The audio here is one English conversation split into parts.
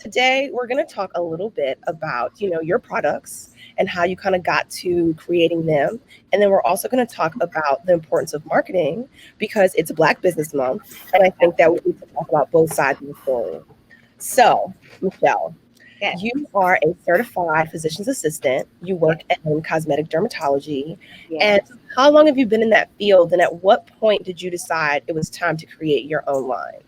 today we're going to talk a little bit about, your products and how you kind of got to creating them. And then we're also going to talk about the importance of marketing because it's Black Business Month. And I think that we need to talk about both sides of the story. So, Michelle, Yes. you are a certified physician's assistant. You work in cosmetic dermatology. And Yes. how long have you been in that field? And at what point did you decide it was time to create your own line?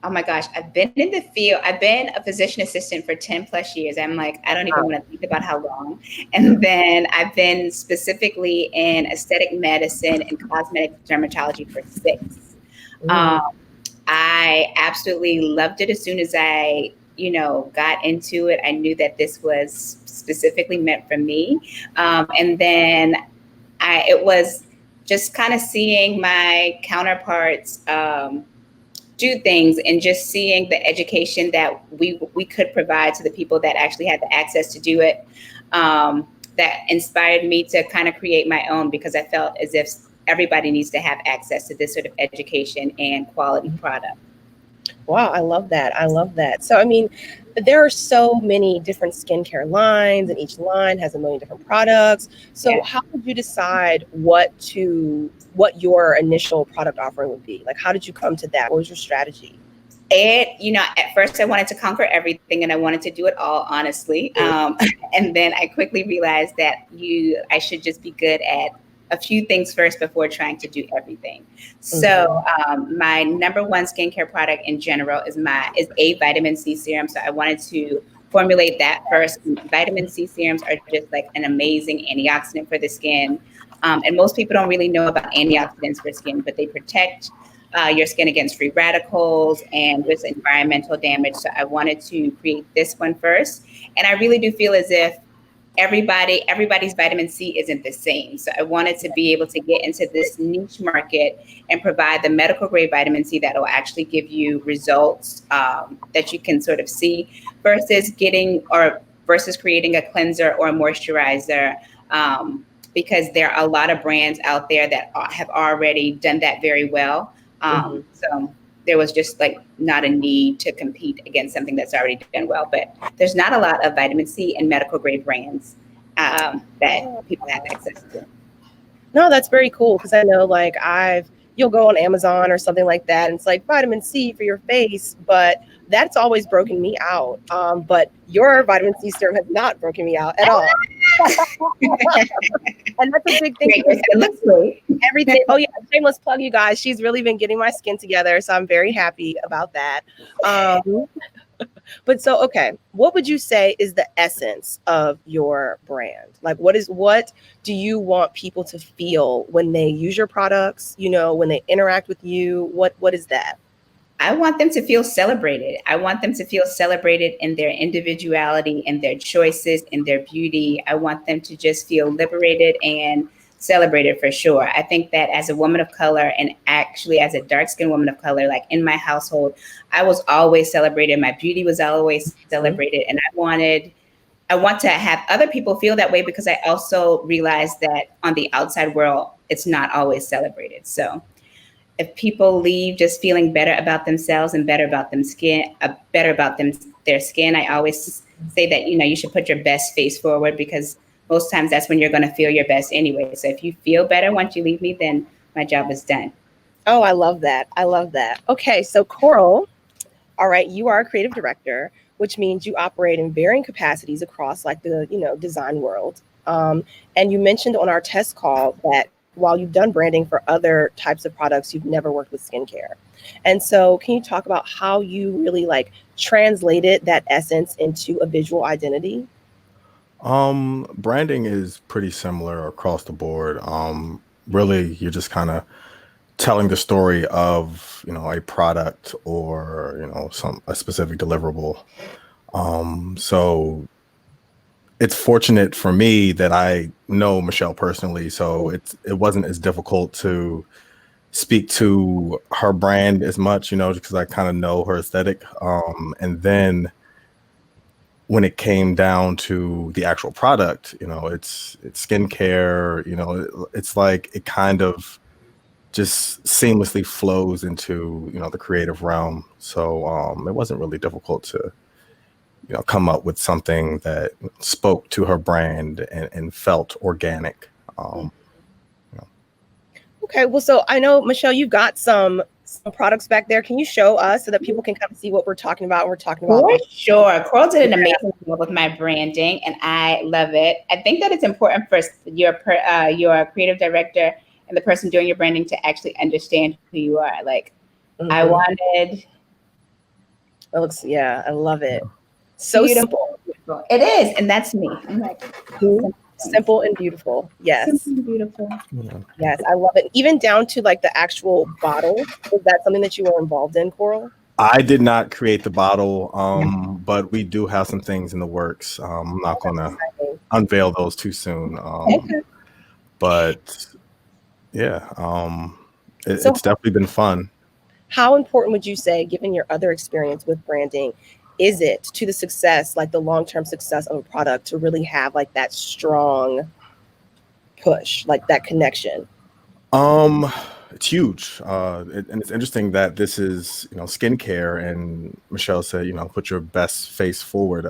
Oh my gosh, I've been in the field. I've been a physician assistant for 10 plus years. I'm like, I don't even want to think about how long. And then I've been specifically in aesthetic medicine and cosmetic dermatology for 6. Um, I absolutely loved it as soon as I, got into it. I knew that this was specifically meant for me. And then it was just kind of seeing my counterparts do things and just seeing the education that we could provide to the people that actually had the access to do it. That inspired me to kind of create my own because I felt as if everybody needs to have access to this sort of education and quality product. Wow, I love that. I love that. So, I mean, there are so many different skincare lines, and each line has a million different products. So, Yeah. how did you decide what your initial product offering would be? Like, how did you come to that? What was your strategy? At first I wanted to conquer everything and I wanted to do it all honestly. And then I quickly realized that I should just be good at a few things first before trying to do everything. So my number one skincare product in general is a vitamin C serum. So I wanted to formulate that first. Vitamin C serums are just like an amazing antioxidant for the skin. And most people don't really know about antioxidants for skin, but they protect your skin against free radicals and with environmental damage. So I wanted to create this one first. And I really do feel as if everybody's vitamin C isn't the same. So I wanted to be able to get into this niche market and provide the medical grade vitamin C that will actually give you results that you can sort of see versus creating a cleanser or a moisturizer. Because there are a lot of brands out there that have already done that very well. So there was just like not a need to compete against something that's already done well. But there's not a lot of vitamin C and medical grade brands that people have access to. No, that's very cool because I know like you'll go on Amazon or something like that and it's like vitamin C for your face, but that's always broken me out. But your vitamin C serum has not broken me out at all. And that's a big thing. It looks great. Everything. Oh yeah, shameless plug, you guys. She's really been getting my skin together, so I'm very happy about that. But so, okay, what would you say is the essence of your brand? Like, what do you want people to feel when they use your products? When they interact with you, what is that? I want them to feel celebrated. I want them to feel celebrated in their individuality, in their choices, in their beauty. I want them to just feel liberated and celebrated for sure. I think that as a woman of color and actually as a dark skinned woman of color, like in my household, I was always celebrated. My beauty was always celebrated. And I want to have other people feel that way because I also realize that on the outside world, it's not always celebrated. So if people leave just feeling better about themselves and better about their skin, I always say that, you should put your best face forward because most times that's when you're going to feel your best anyway. So if you feel better once you leave me, then my job is done. Oh, I love that. I love that. Okay, so Coral, all right, you are a creative director, which means you operate in varying capacities across like the, design world. And you mentioned on our test call that while you've done branding for other types of products, you've never worked with skincare. And so can you talk about how you really like translated that essence into a visual identity? Branding is pretty similar across the board. Really, you're just kind of telling the story of, a product or, a specific deliverable. So it's fortunate for me that I know Michelle personally, so it wasn't as difficult to speak to her brand as much, because I kind of know her aesthetic. And then when it came down to the actual product, it's skincare, it's like it kind of just seamlessly flows into, the creative realm. So it wasn't really difficult to come up with something that spoke to her brand and felt organic. Okay, well, so I know, Michelle, you've got some products back there. Can you show us so that people can kind of see what we're talking about? We're talking about. For sure. Coral did an amazing job with my branding, and I love it. I think that it's important for your creative director and the person doing your branding to actually understand who you are. Like, I wanted. It looks, yeah, I love it. So beautiful. It is, and that's me. I'm like, simple and beautiful. Yes. Simple and beautiful. Yeah. Yes, I love it. Even down to like the actual bottle. Is that something that you were involved in, Coral? I did not create the bottle, but we do have some things in the works. I'm not going to unveil those too soon. But yeah, it's definitely been fun. How important would you say, given your other experience with branding, is it to the success, like the long-term success of a product, to really have like that strong push, like that connection? It's huge. And it's interesting that this is, skincare, and Michelle said, put your best face forward.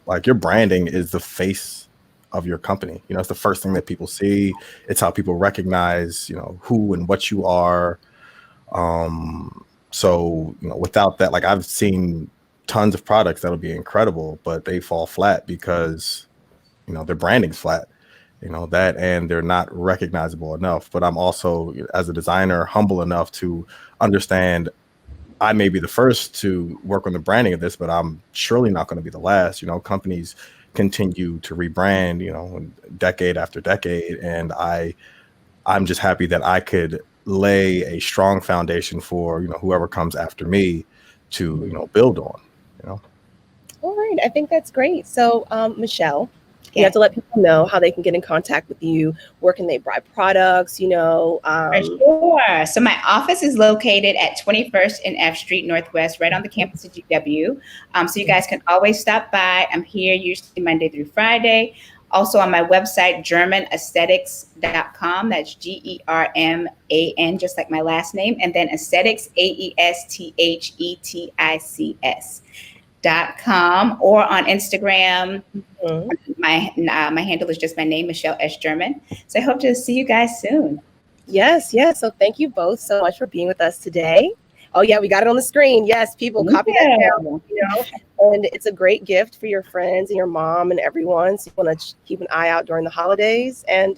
Like, your branding is the face of your company. It's the first thing that people see. It's how people recognize, who and what you are. So, without that, like, I've seen tons of products that'll be incredible, but they fall flat because, their branding's flat. That, and they're not recognizable enough. But I'm also, as a designer, humble enough to understand I may be the first to work on the branding of this, but I'm surely not going to be the last. Companies continue to rebrand, decade after decade. And I'm just happy that I could lay a strong foundation for, whoever comes after me to, build on. All right. I think that's great. So, Michelle, you have to let people know how they can get in contact with you. Where can they buy products? For sure. So my office is located at 21st and F Street Northwest, right on the campus of GW. So you guys can always stop by. I'm here usually Monday through Friday. Also on my website, GermanAesthetics.com. That's GERMAN, just like my last name. And then aesthetics, AESTHETICS.com, or on Instagram. My handle is just my name, Michelle S. German. So I hope to see you guys soon. Yes. So thank you both so much for being with us today. Oh yeah, we got it on the screen. Yes, people, copy that down. And it's a great gift for your friends and your mom and everyone. So you want to keep an eye out during the holidays. And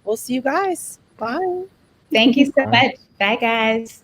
we'll see you guys. Bye. Thank you so much. Bye, guys.